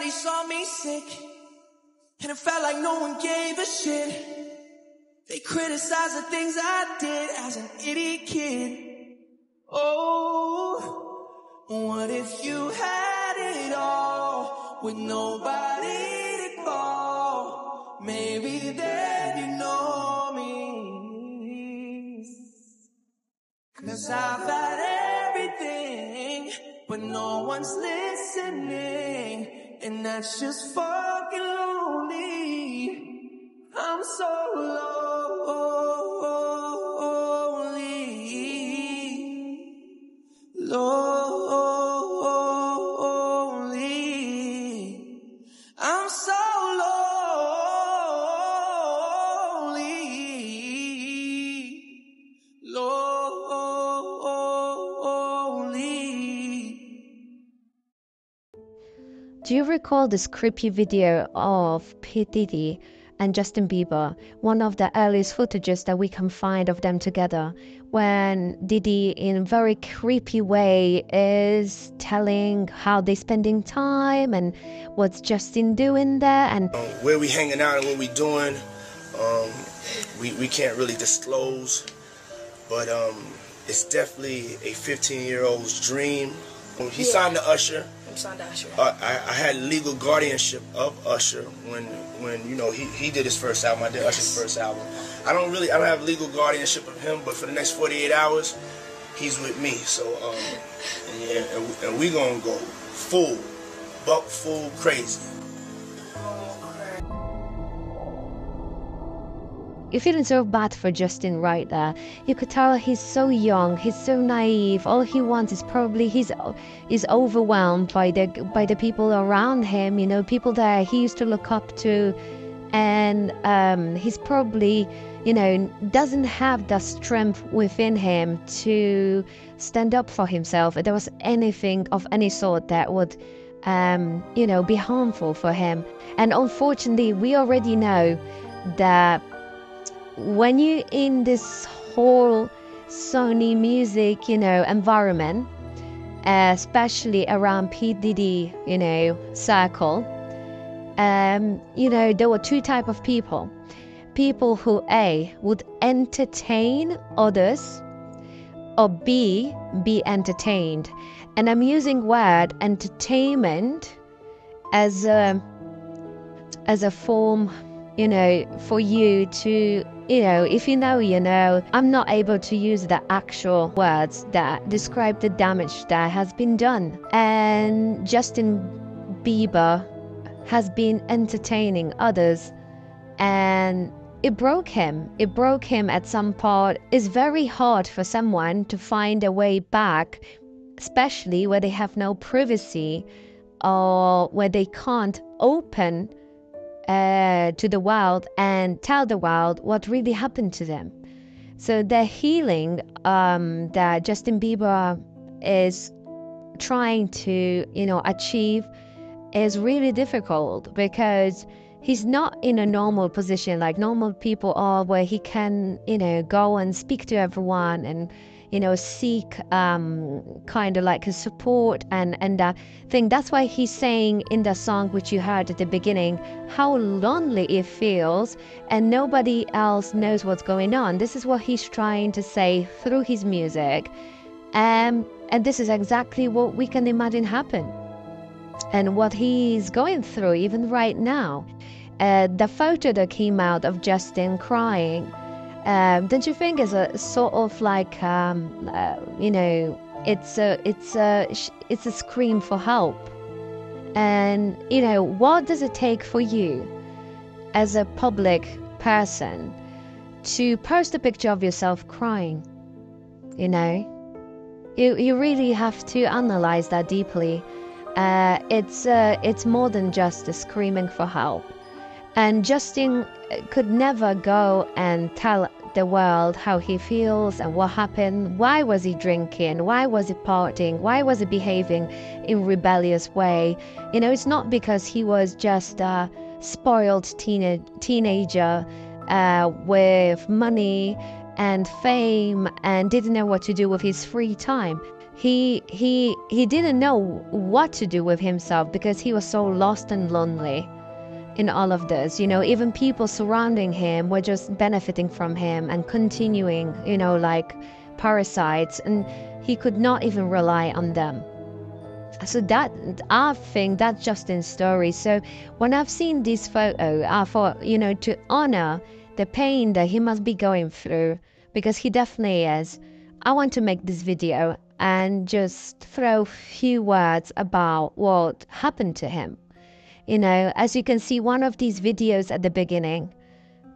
Everybody saw me sick, and it felt like no one gave a shit. They criticized the things I did as an idiot kid. Oh, what if you had it all with nobody to call? Maybe then you know me. 'Cause I've had everything, but no one's listening, and that's just fucking lonely. I'm so lonely, lonely. I'm so lonely, lonely. Do you recall this creepy video of Diddy and Justin Bieber, one of the earliest footages that we can find of them together, when Diddy in a very creepy way is telling how they spending time and what's Justin doing there and where we hanging out and what we doing. We can't really disclose, but it's definitely a 15-year-old's dream. He signed to Usher. I had legal guardianship of Usher when you know he did his first album. I did Usher's first album. I don't have legal guardianship of him, but for the next 48 hours, he's with me. So and we gonna go full crazy. you're feeling so bad for Justin right there. You could tell he's so young, he's so naive. All he wants is probably he's overwhelmed by the people around him, you know, people that he used to look up to, and he's probably, you know, doesn't have the strength within him to stand up for himself. If there was anything of any sort that would you know, be harmful for him. And unfortunately, we already know that when you're in this whole Sony music, you know, environment, especially around P. Diddy, you know, circle, you know, there were two types of people. People who A, would entertain others, or B, be entertained. And I'm using word entertainment as a form, you know, for you to, you know, if you know, you know. I'm not able to use the actual words that describe the damage that has been done. And Justin Bieber has been entertaining others, and it broke him. It broke him at some part. It's very hard for someone to find a way back, especially where they have no privacy or where they can't open to the world and tell the world what really happened to them. So the healing that Justin Bieber is trying to, you know, achieve is really difficult, because he's not in a normal position like normal people are, where he can, you know, go and speak to everyone and, you know, seek kind of like a support and that thing. That's why he's saying in the song which you heard at the beginning, how lonely it feels and nobody else knows what's going on. This is what he's trying to say through his music, and this is exactly what we can imagine happen and what he's going through even right now. The photo that came out of Justin crying, don't you think is a sort of like you know, it's a scream for help? And you know, what does it take for you as a public person to post a picture of yourself crying? You know, you really have to analyze that deeply. It's more than just a screaming for help. And Justin could never go and tell the world how he feels and what happened. Why was he drinking? Why was he partying? Why was he behaving in rebellious way? You know, it's not because he was just a spoiled teenager with money and fame and didn't know what to do with his free time. he didn't know what to do with himself because he was so lost and lonely in all of this. You know, even people surrounding him were just benefiting from him and continuing, you know, like parasites, and he could not even rely on them. So that, I think that's Justin's story. So when I've seen this photo, I thought, you know, to honor the pain that he must be going through, because he definitely is, I want to make this video and just throw a few words about what happened to him. You know, as you can see, one of these videos at the beginning,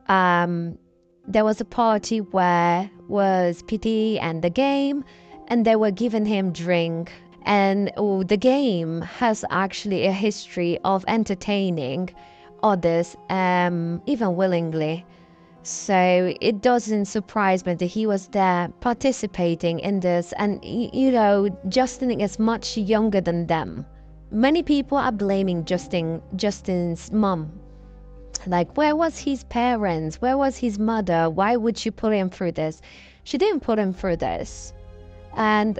there was a party where was P.D. and the game, and they were giving him drink. And the game has actually a history of entertaining others, even willingly. So it doesn't surprise me that he was there participating in this. And, you know, Justin is much younger than them. Many people are blaming Justin's mom. Like, where was his parents? Where was his mother? Why would she put him through this? She didn't put him through this. And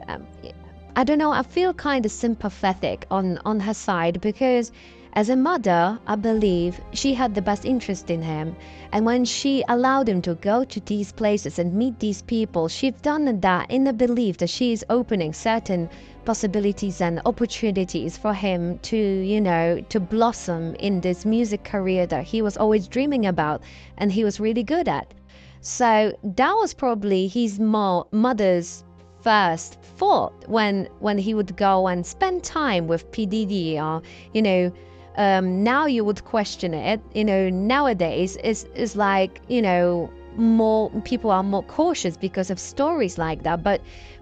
I don't know, I feel kind of sympathetic on her side, because as a mother, I believe she had the best interest in him. And when she allowed him to go to these places and meet these people, she's done that in the belief that she is opening certain possibilities and opportunities for him to, you know, to blossom in this music career that he was always dreaming about and he was really good at. So that was probably his mother's first thought when he would go and spend time with P. Diddy, or, you know, now you would question it. You know, nowadays is like, you know, more people are more cautious because of stories like that. But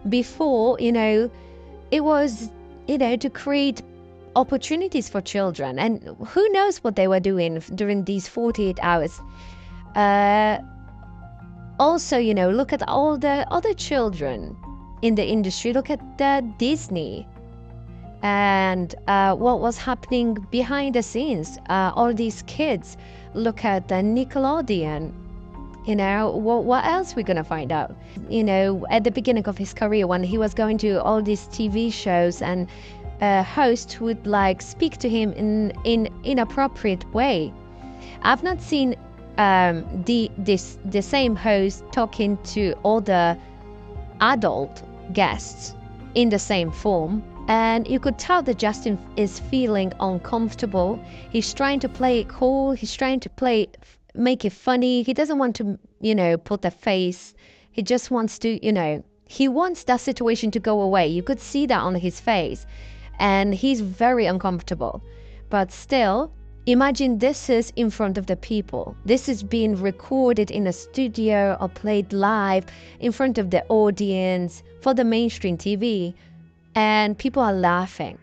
before, you know, it was, you know, to create opportunities for children, and who knows what they were doing during these 48 hours. Also, you know, look at all the other children in the industry. Look at Disney and what was happening behind the scenes. All these kids. Look at the Nickelodeon. You know, what else we're gonna find out? You know, at the beginning of his career, when he was going to all these TV shows, and hosts would like speak to him in inappropriate way. I've not seen the same host talking to other adult guests in the same form, and you could tell that Justin is feeling uncomfortable. He's trying to play it cool. He's trying to make it funny. He doesn't want to, you know, put a face. He just wants to, you know, he wants that situation to go away. You could see that on his face, and he's very uncomfortable. But still, imagine this is in front of the people. This is being recorded in a studio or played live in front of the audience for the mainstream TV, and people are laughing.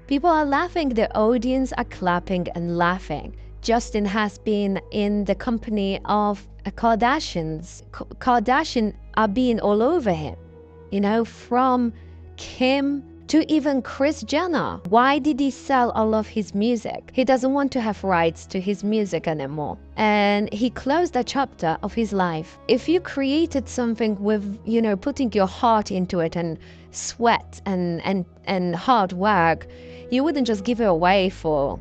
People are laughing. The audience are clapping and laughing. Justin has been in the company of Kardashians. Kardashian are being all over him, you know, from Kim to even Kris Jenner. Why did he sell all of his music? He doesn't want to have rights to his music anymore. And he closed a chapter of his life. If you created something with, you know, putting your heart into it and sweat and hard work, you wouldn't just give it away for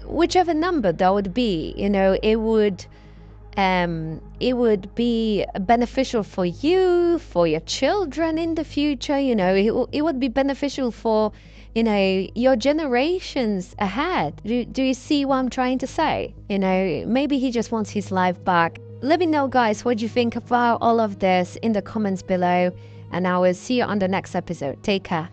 whichever number that would be. You know, it would be beneficial for you, for your children in the future. You know, it would be beneficial for, you know, your generations ahead. Do you see what I'm trying to say? You know, maybe he just wants his life back. Let me know, guys, what you think about all of this in the comments below, and I will see you on the next episode. Take care.